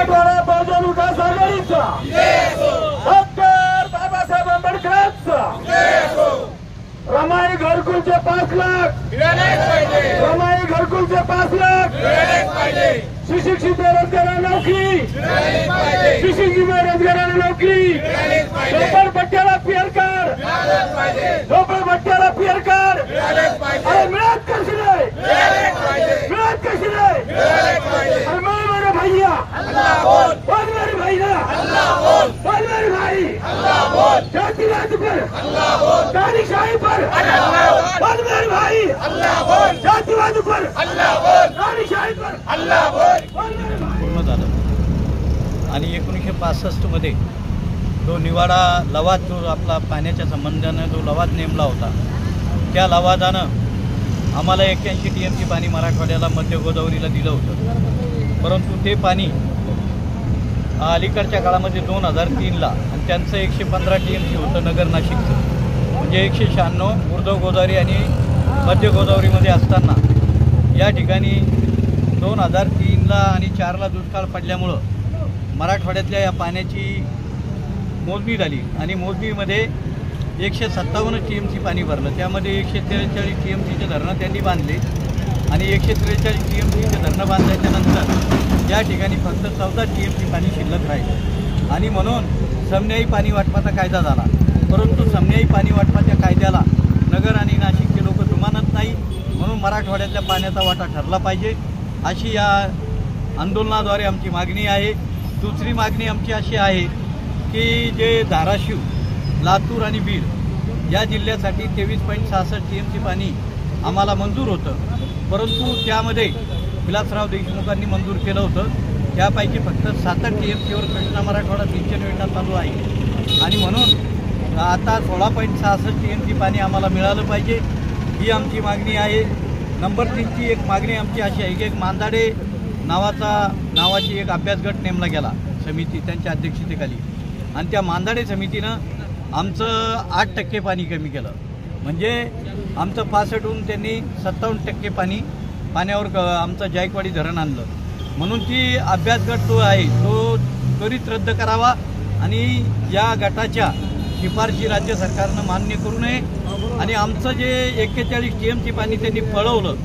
मराठवाडा बहुजन विकास आघाडीचा डॉक्टर बाबासाहेब आंबेडकरांचा रमाई घरकुलचे 5 लाख रमाई घरकुलचे 5 लाख सुशिक्षित बेरोजगारांना नोकरी सुशिक्षित बेरोजगारांना नोकरी झोपडपट्ट्याला पीएल कार्ड झोपडपट्ट्याला पीएल कार्ड अरे मिळत कशी नाही मिळत कशी नाही अरे मेरे भैया बोल मेरे भैया बोल मेरे भाई जातिवाद पर तारीखशाही पर बोल मेरे भाई जातिवाद पर तारीखशाही पर पूर्ण झालं आणि 1965 मध्ये तो निवाडा लवाद जो आपला पाण्याच्या संबंधाने जो लवाद नेमला होता त्या लवादानं आम्हाला 81 TMC पाणी मराठवाड्याला मध्य गोदावरीला दिलं होतं, परंतु ते पाणी अलीकडच्या काळामध्ये 2003ला आणि त्यांचं 115 TMC होतं नगर नाशिकचं, म्हणजे 196 ऊर्ध्व गोदावरी आणि मध्य गोदावरीमध्ये असताना या ठिकाणी 2003ला आणि 4ला दुष्काळ पडल्यामुळं मराठवाड्यातल्या या पाण्याची मोजणी झाली आणि मोजणीमध्ये 157 TMC पाणी भरलं, त्यामध्ये 143 TMCचे धरणं त्यांनी बांधले आणि 143 TMCचे धरणं बांधल्याच्यानंतर या ठिकाणी फक्त 14 TMC पाणी शिल्लक राहील आणि म्हणून समन्यायी पाणी वाटपाचा कायदा झाला, परंतु समन्यायी पाणी वाटपाच्या कायद्याला नगर आणि नाशिकचे लोक जुमानत नाही, म्हणून मराठवाड्यातल्या पाण्याचा वाटा ठरला पाहिजे अशी या आंदोलनाद्वारे आमची मागणी आहे। दुसरी मागणी आमची अशी आहे की जे धाराशिव, लातूर आणि बीड या जिल्ह्यासाठी 23.66 TMC पाणी आम्हाला मंजूर होतं, परंतु त्यामध्ये विलासराव देशमुखांनी मंजूर केलं होतं, त्यापैकी फक्त 7 TMCवर कृष्णा मराठवाडा सिंचन योजना चालू आहे आणि म्हणून आता 16.66 TMC पाणी आम्हाला मिळालं पाहिजे ही आमची मागणी आहे। नंबर 3ची एक मागणी आमची अशी आहे की एक मांदाडे नावाची एक अभ्यासगट नेमला गेला समिती त्यांच्या अध्यक्षतेखाली आणि त्या मांदाडे समितीनं आमचं 8% पाणी कमी केलं, म्हणजे आमचं 65हून त्यांनी 57% पाण्यावर आमचं जायकवाडी धरण आणलं, म्हणून ती अभ्यासगट जो आहे तो त्वरित रद्द करावा आणि या गटाच्या शिफारशी राज्य सरकारनं मान्य करू नये आणि आमचं जे 41 TMC पाणी त्यांनी पळवलं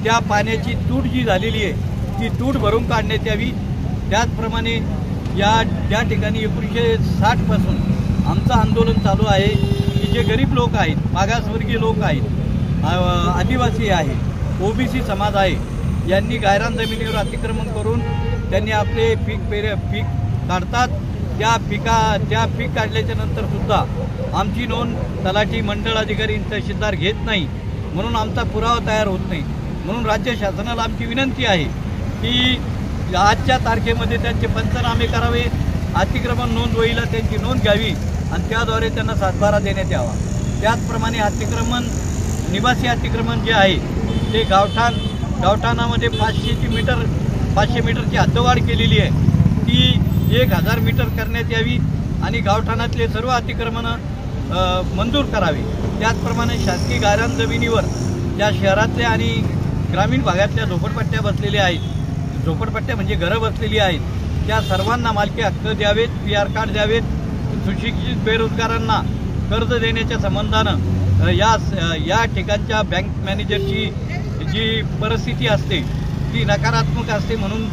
त्या पाण्याची तूट जी झालेली आहे ती तूट भरून काढण्यात यावी। त्याचप्रमाणे ज्या ठिकाणी 1960 पासून आमचं आंदोलन चालू आहे की जे गरीब लोक आहेत, मागासवर्गीय लोक आहेत, आदिवासी आहे, OBC समाज आहे, यांनी गायरान जमिनीवर अतिक्रमण करून त्यांनी आपले पीक काढतात, त्या पीक काढल्याच्या नंतर सुद्धा आमची नोंद तलाठी, मंडळ अधिकारी, तहसीलदार घेत नाही, म्हणून आमचा पुरावा तयार होत नाही। म्हणून राज्य शासनाला आमची विनंती आहे की आजच्या तारखेमध्ये त्यांचे पंचनामे करावे, अतिक्रमण नोंद वहीला त्यांची नोंद घ्यावी आणि त्याद्वारे त्यांना सातबारा देण्यात यावा। त्याचप्रमाणे अतिक्रमण, निवासी अतिक्रमण जे आहे ते गावठाणामध्ये 500 मीटरची हद्दवाढ केलेली आहे, ती 1000 मीटर करण्यात यावी आणि गावठाणातले सर्व अतिक्रमणं मंजूर करावे। त्याचप्रमाणे शासकीय गायरान जमिनीवर ज्या शहरातल्या आणि ग्रामीण भागातल्या झोपडपट्ट्या बसलेल्या आहेत, झोपडपट्ट्या म्हणजे घरं बसलेली आहेत, त्या सर्वांना मालकी हक्क द्यावेत, PR कार्ड द्यावेत। सुशिक्षित बेरोजगारांना कर्ज देण्याच्या संबंधानं या ठिकाणच्या बँक मॅनेजरची जी परिस्थिती असते ती नकारात्मक असते, म्हणून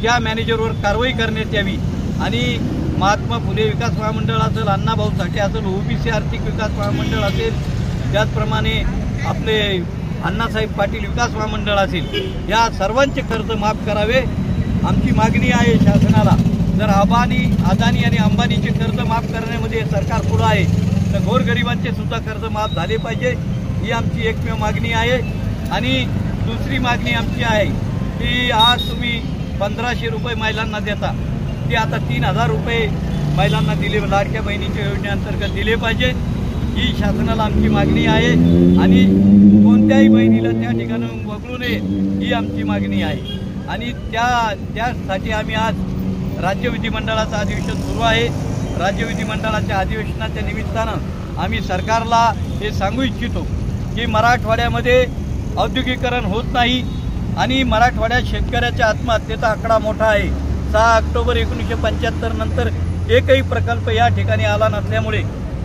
त्या मॅनेजरवर कारवाई करण्यात यावी आणि महात्मा फुले विकास महामंडळ असेल, अण्णाभाऊ साठे असेल, OBC आर्थिक विकास महामंडळ असेल, त्याचप्रमाणे आपले अण्णासाहेब पाटील विकास महामंडळ असेल, या सर्वांचे कर्ज माफ करावे आमची मागणी आहे शासनाला। जर अदानी आणि अंबानीचे कर्ज माफ करण्यामध्ये सरकार पुढं आहे तर गोरगरिबांचे सुद्धा कर्ज माफ झाले पाहिजे, ही आमची एकमेव मागणी आहे। आणि दुसरी मागणी आमची आहे की आज तुम्ही 1500 रुपये महिलांना देता, ते आता 3000 रुपये महिलांना दिले, लाडक्या बहिणीच्या योजनेअंतर्गत दिले पाहिजे, ही शासनाला आमची मागणी आहे आणि कोणत्याही बहिणीला त्या ठिकाणी वगळू नये ही आमची मागणी आहे। आणि त्यासाठी आम्ही आज राज्य विधिमंडळाचं अधिवेशन सुरू आहे, राज्य विधिमंडळाच्या अधिवेशनाच्या निमित्तानं आम्ही सरकारला हे सांगू इच्छितो की मराठवाड्यामध्ये औद्योगिकरण होत नाही आणि मराठवाड्यात शेतकऱ्याच्या आत्महत्येचा आकडा मोठा आहे। 6 ऑक्टोबर 1975 नंतर एकही प्रकल्प या ठिकाणी आला नसल्यामुळे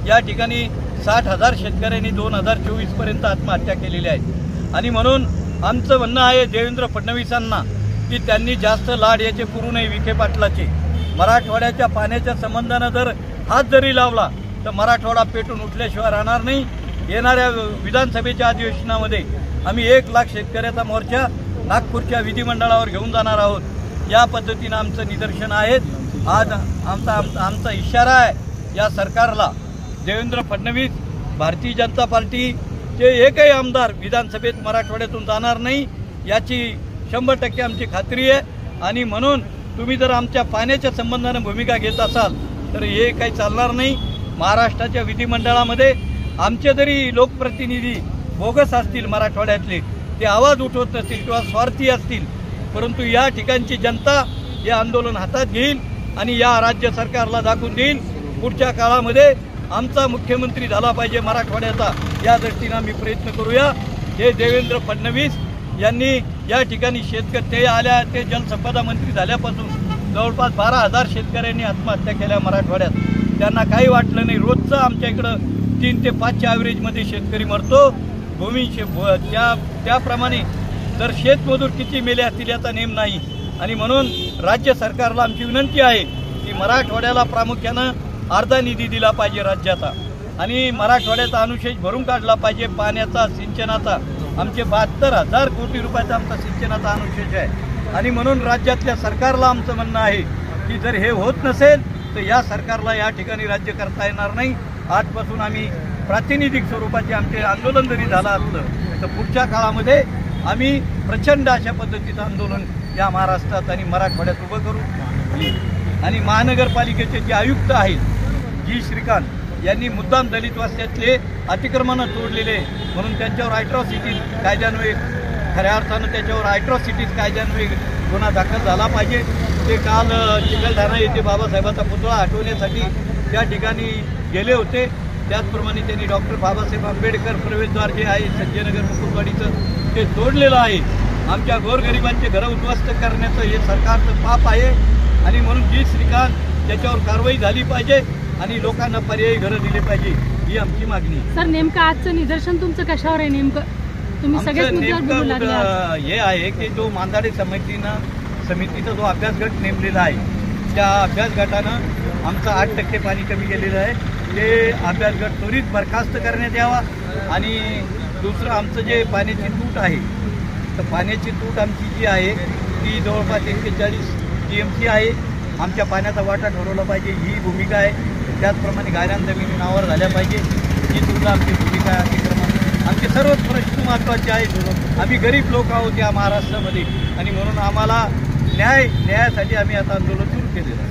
या ठिकाणी 60,000 शेतकऱ्यांनी 2024 पर्यंत आत्महत्या केलेल्या आहेत। आणि म्हणून आमचं म्हणणं आहे देवेंद्र फडणवीसांना की त्यांनी जास्त लाड याचे पुरू नये विखे पाटलाचे। मराठवाड्याच्या पाण्याच्या संबंधानं जर हात जरी लावला तर मराठवाडा पेटून उठल्याशिवाय राहणार नाही। येणाऱ्या विधानसभेच्या अधिवेशनामध्ये आम्ही 1 लाख शेतकऱ्याचा मोर्चा नागपूरच्या विधिमंडळावर घेऊन जाणार आहोत। या पद्धतीनं आमचं निदर्शन आहेत। आज आमचा इशारा आहे या सरकारला, देवेंद्र फडणवीस भारतीय जनता पार्टीचे एकही आमदार विधानसभेत मराठवाड्यातून जाणार नाही याची 100% आमची खात्री आहे। आणि म्हणून तुम्ही जर आमच्या पाण्याच्या संबंधानं भूमिका घेत असाल तर हे काही चालणार नाही। महाराष्ट्राच्या विधिमंडळामध्ये आमचे जरी लोकप्रतिनिधी बोगस असतील मराठवाड्यातले, ते आवाज उठवत नसतील किंवा स्वार्थी असतील, परंतु या ठिकाणची जनता हे आंदोलन हातात घेईल आणि या राज्य सरकारला दाखवून देईल पुढच्या काळामध्ये आमचा मुख्यमंत्री झाला पाहिजे मराठवाड्याचा। या दृष्टीनं आम्ही प्रयत्न करूया। हे देवेंद्र फडणवीस यांनी या ठिकाणी ते जलसंपदा मंत्री झाल्यापासून जवळपास 12,000 शेतकऱ्यांनी आत्महत्या केल्या मराठवाड्यात। त्यांना काही वाटलं नाही। रोजचं आमच्या इकडं 3 ते 5च्या ॲव्हरेजमध्ये शेतकरी मरतो। त्याप्रमाणे तर शेतमजूर किती मेले असतील याचा नेम नाही। आणि म्हणून राज्य सरकारला आमची विनंती आहे की मराठवाड्याला प्रामुख्यानं अर्धा निधी दिला पाहिजे राज्याचा आणि मराठवाड्याचा अनुशेष भरून काढला पाहिजे पाण्याचा, सिंचनाचा। आमचे 72,000 कोटी रुपयाचा आमचा सिंचनाचा अनुशेष आहे। आणि म्हणून राज्यातल्या सरकारला आमचं म्हणणं आहे की जर हे होत नसेल तर या सरकारला या ठिकाणी राज्य करता येणार नाही। आजपासून आम्ही प्रातिनिधिक स्वरूपाचे आमचे आंदोलन जरी झालं असलं तर पुढच्या काळामध्ये आम्ही प्रचंड अशा पद्धतीचं आंदोलन या महाराष्ट्रात आणि मराठवाड्यात उभं करू। आणि महानगरपालिकेचे जे आयुक्त आहेत जी श्रीकांत यांनी मुद्दाम दलित वस्त्यातले अतिक्रमणं तोडलेले म्हणून त्यांच्यावर अॅट्रॉसिटीज कायद्यान्वये, खऱ्या अर्थानं त्याच्यावर अॅट्रॉसिटीज कायद्यान्वये गुन्हा दाखल झाला पाहिजे। ते काल चिखलठाणा येथे बाबासाहेबांचा पुतळा हटवण्यासाठी त्या ठिकाणी गेले होते। त्याचप्रमाणे त्यांनी डॉक्टर बाबासाहेब आंबेडकर प्रवेशद्वार जे आहे संजयनगर मुकुटवाडीचं ते तोडलेलं आहे। आमच्या गोरगरिबांचे घरं उद्ध्वस्त करण्याचं हे सरकारचं पाप आहे आणि म्हणून जी श्रीकांत त्याच्यावर कारवाई झाली पाहिजे आणि लोकांना पर्यायी घरं दिले पाहिजे ही आमची मागणी। सर नेमकं आजचं निदर्शन तुमचं कशावर आहे? नेमकं तुम्ही सगळेच मुद्द्यावर बोलू लागले। हे आहे की जो मांदाडे समितीचा जो अभ्यास गट नेमलेला आहे त्या अभ्यास गटानं आमचं 8% पाणी कमी केलेलं आहे। ते अभ्यास गट त्वरित बरखास्त करण्यात यावा। आणि दुसरं आमचं जे पाण्याची तूट आहे तर पाण्याची तूट आमची जी आहे ती जवळपास 140 TMC आहे। आमच्या पाण्याचा वाटा ठरवला पाहिजे ही भूमिका आहे। त्याचप्रमाणे गायरान जमिनी नावावर झाल्या पाहिजे ही सुद्धा आमची भूमिका आहे। अतिक्रमण आमचे सर्वच प्रश्न महत्त्वाचे आहेत। आम्ही गरीब लोक आहोत या महाराष्ट्रामध्ये आणि म्हणून आम्हाला न्यायासाठी आम्ही आता आंदोलन सुरू केलेलं आहे।